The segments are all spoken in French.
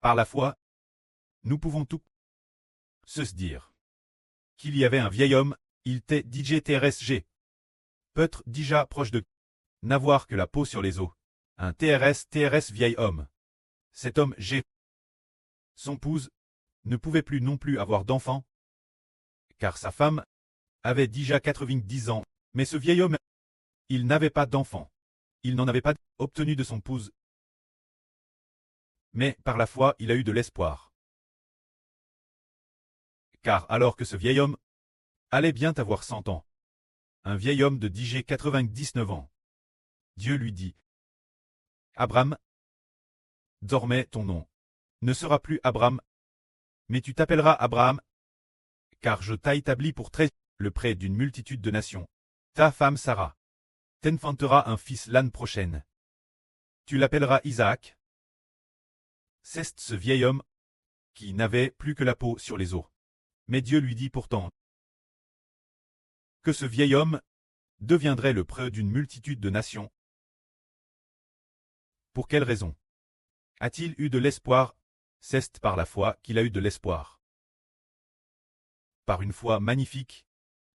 Par la foi, nous pouvons tout se dire. Qu'il y avait un vieil homme, il était DJ TRSG. Peut-être déjà proche de n'avoir que la peau sur les os. Un TRS vieil homme. Cet homme G. Son épouse ne pouvait plus non plus avoir d'enfant, car sa femme avait déjà 90 ans. Mais ce vieil homme, il n'avait pas d'enfant. Il n'en avait pas obtenu de son épouse. Mais par la foi, il a eu de l'espoir. Car alors que ce vieil homme allait bien avoir 100 ans, un vieil homme de DJ 99 ans, Dieu lui dit: Abraham, désormais ton nom ne sera plus Abraham, mais tu t'appelleras Abraham, car je t'ai établi pour très le près d'une multitude de nations. Ta femme Sarah t'enfantera un fils l'année prochaine. Tu l'appelleras Isaac. C'est ce vieil homme qui n'avait plus que la peau sur les os. Mais Dieu lui dit pourtant que ce vieil homme deviendrait le près d'une multitude de nations. Pour quelle raison a-t-il eu de l'espoir? C'est par la foi qu'il a eu de l'espoir. Par une foi magnifique,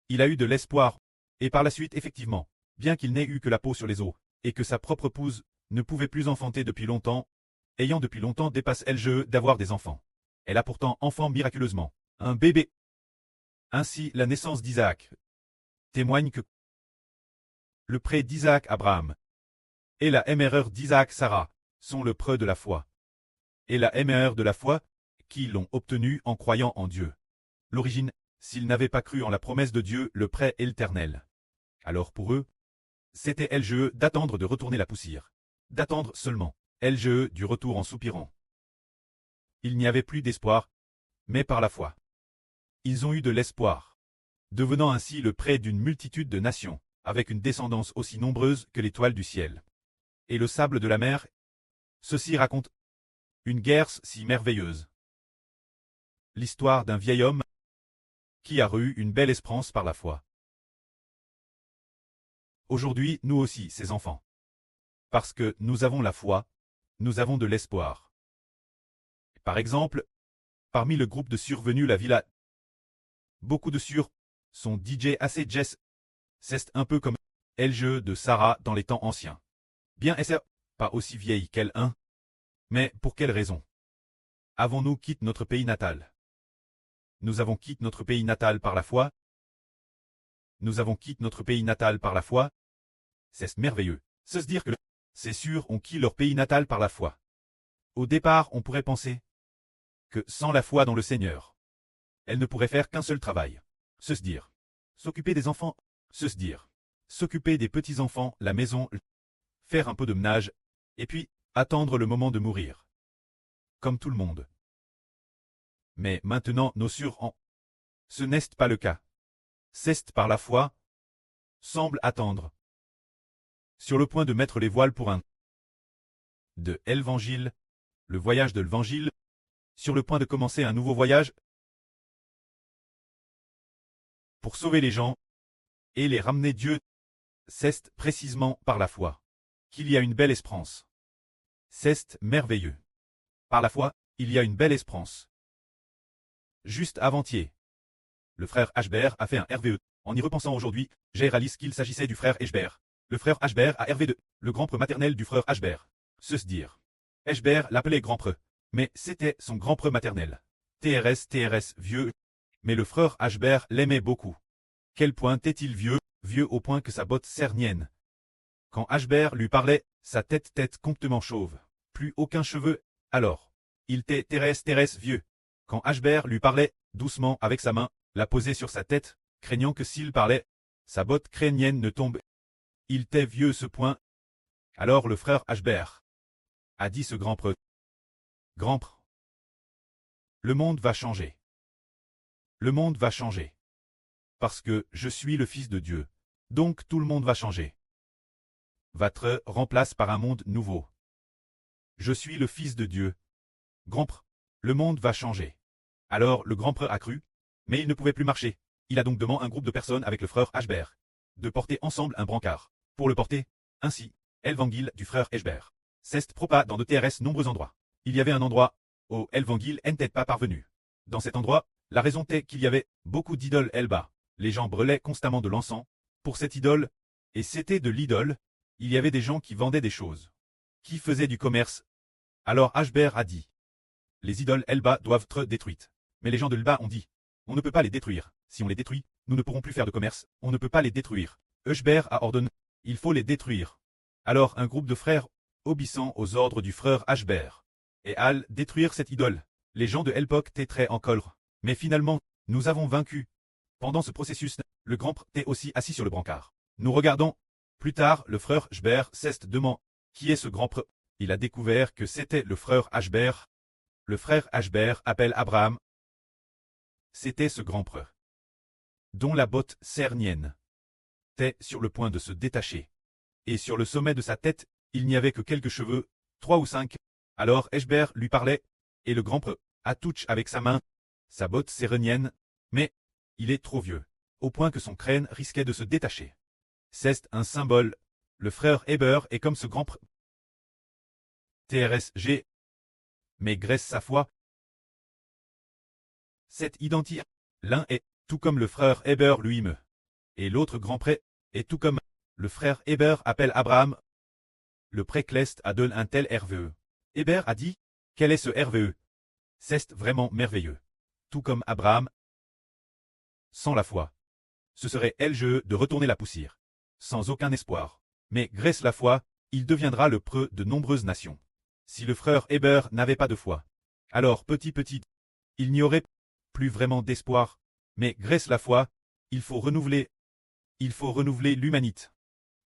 il a eu de l'espoir, et par la suite effectivement, bien qu'il n'ait eu que la peau sur les os, et que sa propre épouse ne pouvait plus enfanter depuis longtemps, ayant depuis longtemps dépassé LGE d'avoir des enfants. Elle a pourtant enfant miraculeusement, un bébé. Ainsi la naissance d'Isaac témoigne que le prêt d'Isaac Abraham et la erreur d'Isaac Sarah sont le prêt de la foi. Et la erreur de la foi, qui l'ont obtenu en croyant en Dieu. L'origine, s'ils n'avaient pas cru en la promesse de Dieu, le prêt éternel. Alors pour eux, c'était LGE d'attendre de retourner la poussière. D'attendre seulement. LGE du retour en soupirant. Il n'y avait plus d'espoir, mais par la foi. Ils ont eu de l'espoir, devenant ainsi le prêt d'une multitude de nations, avec une descendance aussi nombreuse que l'étoile du ciel. Et le sable de la mer. Ceci raconte une guerre si merveilleuse. L'histoire d'un vieil homme qui a eu une belle espérance par la foi. Aujourd'hui, nous aussi, ses enfants. Parce que nous avons la foi, nous avons de l'espoir. Par exemple, parmi le groupe de survenus la villa, beaucoup de sont DJ AC Jess. C'est un peu comme LGE de Sarah dans les temps anciens. Bien SR, pas aussi vieille qu'elle, hein. Mais pour quelle raison avons-nous quitté notre pays natal? Nous avons quitté notre pays natal par la foi. Nous avons quitté notre pays natal par la foi. C'est merveilleux. Se dire que c'est sûr on quitte leur pays natal par la foi. Au départ, on pourrait penser que sans la foi dans le Seigneur, elle ne pourrait faire qu'un seul travail. Se dire. S'occuper des enfants. Se dire. S'occuper des petits-enfants, la maison, faire un peu de ménage, et puis attendre le moment de mourir. Comme tout le monde. Mais maintenant nos en ce n'est pas le cas. C'est par la foi, semble attendre. Sur le point de mettre les voiles pour un de l'Évangile, le voyage de l'Évangile, sur le point de commencer un nouveau voyage pour sauver les gens et les ramener Dieu. C'est précisément par la foi qu'il y a une belle espérance. C'est merveilleux. Par la foi, il y a une belle espérance. Juste avant-hier, le frère Ashbert a fait un RVE. En y repensant aujourd'hui, j'ai réalisé qu'il s'agissait du frère Ashbert. Le frère Ashbert a RV2, le grand-preux maternel du frère Ashbert. Se dire. Ashbert l'appelait grand-preux, mais c'était son grand-preux maternel. TRS vieux. Mais le frère Ashbert l'aimait beaucoup. Quel point était-il vieux, vieux au point que sa botte cernienne. Quand Ashbert lui parlait, sa tête complètement chauve. Plus aucun cheveu, alors. Il était TRS vieux. Quand Ashbert lui parlait, doucement avec sa main, la posait sur sa tête, craignant que s'il parlait, sa botte crânienne ne tombe. Il était vieux ce point. Alors le frère Ashbert a dit ce grand-preux. Grand-preux. Le monde va changer. Le monde va changer. Parce que je suis le Fils de Dieu. Donc tout le monde va changer. Votre remplace par un monde nouveau. Je suis le Fils de Dieu. Grand-preux. Le monde va changer. Alors le grand-preux a cru, mais il ne pouvait plus marcher. Il a donc demandé à un groupe de personnes avec le frère Ashbert de porter ensemble un brancard. Pour le porter, ainsi, l'évangile du frère Ashbert. C'est propa dans de TRS nombreux endroits. Il y avait un endroit au Evangile n'était pas parvenu. Dans cet endroit, la raison est qu'il y avait beaucoup d'idoles Elba. Les gens brûlaient constamment de l'encens pour cette idole, et c'était de l'idole. Il y avait des gens qui vendaient des choses, qui faisaient du commerce. Alors Ashber a dit, les idoles Elba doivent être détruites. Mais les gens de Elba ont dit, on ne peut pas les détruire. Si on les détruit, nous ne pourrons plus faire de commerce, on ne peut pas les détruire. Ashber a ordonné, il faut les détruire. Alors un groupe de frères, obéissant aux ordres du frère Ashber, et Al détruire cette idole. Les gens de Elpok étaient très en colère. Mais finalement, nous avons vaincu. Pendant ce processus, le grand prêtre était aussi assis sur le brancard. Nous regardons. Plus tard, le frère Ashber s'est demandé, qui est ce grand prêtre? Il a découvert que c'était le frère Ashber. Le frère Ashber appelle Abraham. C'était ce grand prêtre, dont la botte cernienne était sur le point de se détacher. Et sur le sommet de sa tête, il n'y avait que quelques cheveux, 3 ou 5. Alors Ashber lui parlait, et le grand prêtre a touché avec sa main sa botte cernienne, mais il est trop vieux, au point que son crâne risquait de se détacher. C'est un symbole. Le frère Heber est comme ce grand prêtre. TRSG. Mais graisse sa foi. C'est identique. L'un est, tout comme le frère Heber lui-même. Et l'autre grand prêtre est tout comme le frère Heber appelle Abraham. Le précleste a donné un tel RVE. Heber a dit, quel est ce RVE? C'est vraiment merveilleux. Tout comme Abraham. Sans la foi, ce serait LGE de retourner la poussière, sans aucun espoir. Mais grâce la foi, il deviendra le preux de nombreuses nations. Si le frère Heber n'avait pas de foi, alors petit, il n'y aurait plus vraiment d'espoir. Mais grâce la foi, il faut renouveler l'humanité.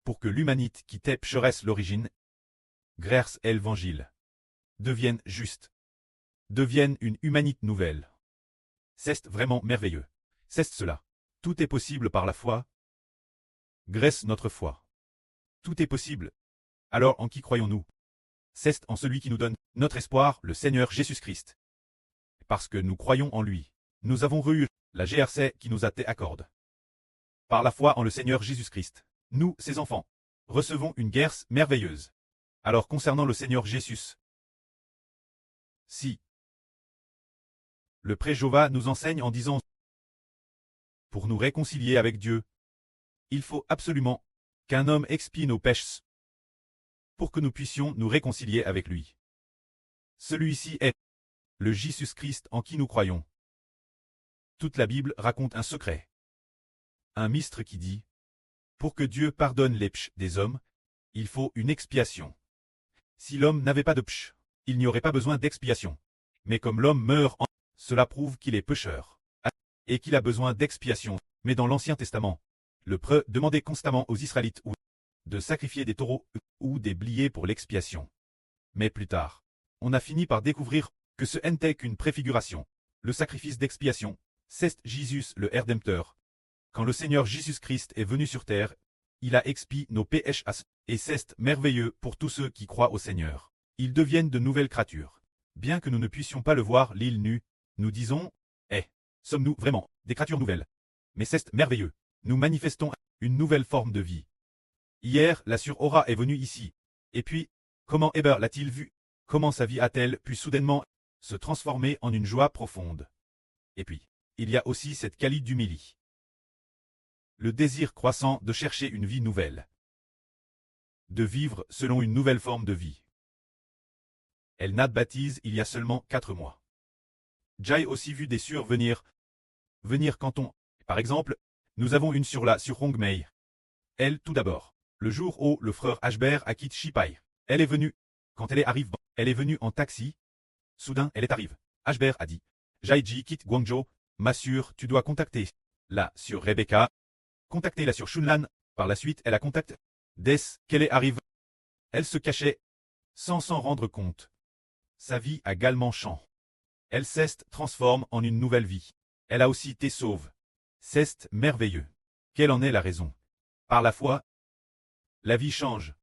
Pour que l'humanité qui était pécheresse l'origine, grâce à l'évangile, devienne juste, devienne une humanité nouvelle. C'est vraiment merveilleux. C'est cela. Tout est possible par la foi. Grâce notre foi. Tout est possible. Alors en qui croyons-nous? C'est en celui qui nous donne notre espoir, le Seigneur Jésus-Christ. Parce que nous croyons en lui, nous avons reçu la GRC qui nous a été accordée. Par la foi en le Seigneur Jésus-Christ, nous, ses enfants, recevons une grâce merveilleuse. Alors concernant le Seigneur Jésus, si le prêtre Jéhovah nous enseigne en disant, pour nous réconcilier avec Dieu, il faut absolument qu'un homme expie nos péchés pour que nous puissions nous réconcilier avec lui. Celui-ci est le Jésus-Christ en qui nous croyons. Toute la Bible raconte un secret. Un mystère qui dit, pour que Dieu pardonne les péchés des hommes, il faut une expiation. Si l'homme n'avait pas de péché, il n'y aurait pas besoin d'expiation. Mais comme l'homme meurt cela prouve qu'il est pécheur et qu'il a besoin d'expiation. Mais dans l'Ancien Testament, le prêtre demandait constamment aux Israélites de sacrifier des taureaux ou des bliers pour l'expiation. Mais plus tard, on a fini par découvrir que ce n'était qu'une préfiguration. Le sacrifice d'expiation, c'est Jésus le Rédempteur. Quand le Seigneur Jésus-Christ est venu sur terre, il a expié nos péchés et c'est merveilleux pour tous ceux qui croient au Seigneur. Ils deviennent de nouvelles créatures. Bien que nous ne puissions pas le voir l'île nue, nous disons, sommes-nous vraiment des créatures nouvelles? Mais c'est merveilleux. Nous manifestons une nouvelle forme de vie. Hier, la sœur Aura est venue ici. Et puis, comment Heber l'a-t-il vu? Comment sa vie a-t-elle pu soudainement se transformer en une joie profonde? Et puis, il y a aussi cette qualité d'humilité. Le désir croissant de chercher une vie nouvelle. De vivre selon une nouvelle forme de vie. Elle n'a baptise il y a seulement 4 mois. J'ai aussi vu des sœurs venir quand on, par exemple, nous avons une sur Hongmei. Elle, tout d'abord, le jour où le frère Ashber a quitté Shipai. Elle est venue. Quand elle est venue en taxi. Soudain, elle est arrivée. Ashber a dit, Jaiji quitte Guangzhou, ma sœur, tu dois contacter la sur Rebecca. Contacter la sur Shunlan. Par la suite, elle a contacté Des qu'elle est arrivée. Elle se cachait, sans s'en rendre compte. Sa vie a également changé. Elle s'est transforme en une nouvelle vie. Elle a aussi été sauve. C'est merveilleux. Quelle en est la raison? Par la foi, la vie change.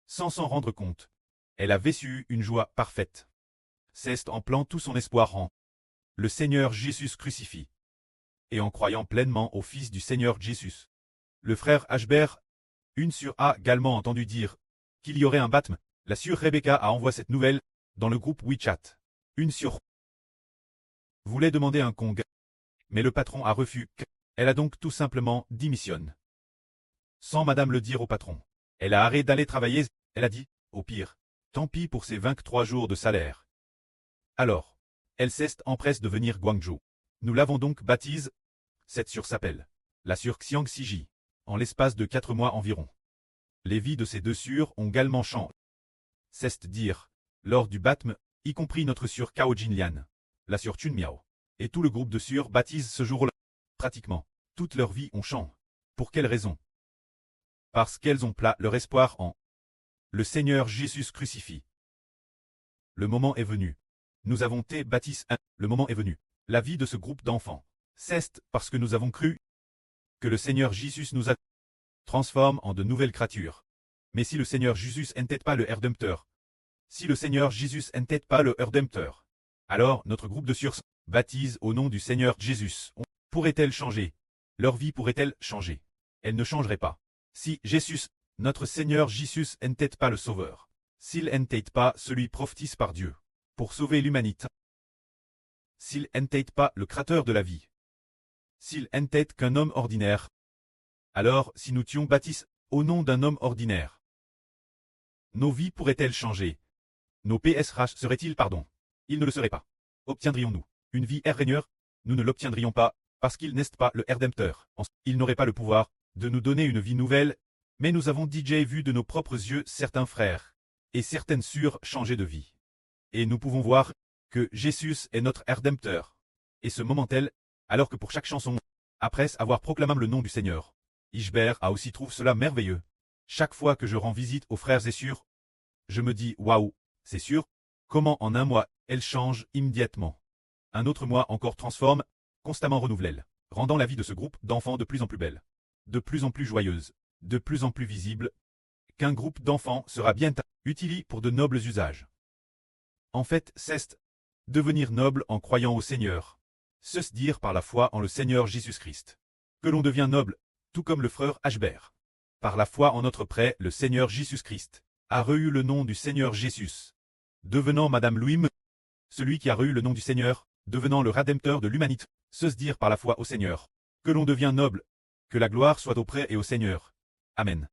Sans s'en rendre compte. Elle a vécu une joie parfaite. C'est en plantant tout son espoir en le Seigneur Jésus crucifié. Et en croyant pleinement au Fils du Seigneur Jésus. Le frère Ashber, une sœur a également entendu dire qu'il y aurait un baptême. La sœur Rebecca a envoyé cette nouvelle dans le groupe WeChat. Une sur voulait demander un congé, mais le patron a refusé. Elle a donc tout simplement démissionné. Sans madame le dire au patron. Elle a arrêté d'aller travailler, elle a dit, au pire, tant pis pour ses 23 jours de salaire. Alors, elle s'est empresse de venir Guangzhou. Nous l'avons donc baptise, cette sur s'appelle la sur Xiangxiji, en l'espace de 4 mois environ. Les vies de ces deux sures ont également changé. C'est-à-dire, lors du baptême, y compris notre sur Cao Jinlian, la sur Chunmiao, et tout le groupe de sures baptisent ce jour-là. Pratiquement, toute leur vie ont changé. Pour quelle raison? Parce qu'elles ont plat leur espoir en le Seigneur Jésus crucifié. Le moment est venu. Nous avons été baptisés. Le moment est venu. La vie de ce groupe d'enfants. C'est parce que nous avons cru que le Seigneur Jésus nous a transformé en de nouvelles créatures. Mais si le Seigneur Jésus n'était pas le Rédempteur, si le Seigneur Jésus n'était pas le Rédempteur, alors notre groupe de sures baptise au nom du Seigneur Jésus. Pourrait-elle changer? Leur vie pourrait-elle changer? Elle ne changerait pas. Si Jésus, notre Seigneur Jésus, n'était pas le Sauveur, s'il n'était pas celui prophétisé par Dieu pour sauver l'humanité, s'il n'était pas le Créateur de la vie, s'il n'était qu'un homme ordinaire, alors si nous tuions baptise au nom d'un homme ordinaire, nos vies pourraient-elles changer? Nos PSRH seraient-ils pardon? Ils ne le seraient pas. Obtiendrions-nous une vie Seigneur? Nous ne l'obtiendrions pas, parce qu'il n'est pas le Rédempteur. Il n'aurait pas le pouvoir de nous donner une vie nouvelle, mais nous avons déjà vu de nos propres yeux certains frères et certaines sœurs changer de vie. Et nous pouvons voir que Jésus est notre Rédempteur. Et ce moment-tel, alors que pour chaque chanson, après avoir proclamé le nom du Seigneur, Ishbert a aussi trouvé cela merveilleux. Chaque fois que je rends visite aux frères et sœurs, je me dis waouh, c'est sûr, comment en un mois, elle change immédiatement. Un autre mois encore transforme, constamment renouvelle, rendant la vie de ce groupe d'enfants de plus en plus belle, de plus en plus joyeuse, de plus en plus visible, qu'un groupe d'enfants sera bien utilisé pour de nobles usages. En fait, c'est devenir noble en croyant au Seigneur, se dire par la foi en le Seigneur Jésus-Christ, que l'on devient noble, tout comme le frère Ashbert. Par la foi en notre prêt, le Seigneur Jésus-Christ a reçu le nom du Seigneur Jésus, devenant Madame Louim, celui qui a reçu le nom du Seigneur, devenant le Rédempteur de l'humanité, se dire par la foi au Seigneur, que l'on devient noble, que la gloire soit auprès et au Seigneur. Amen.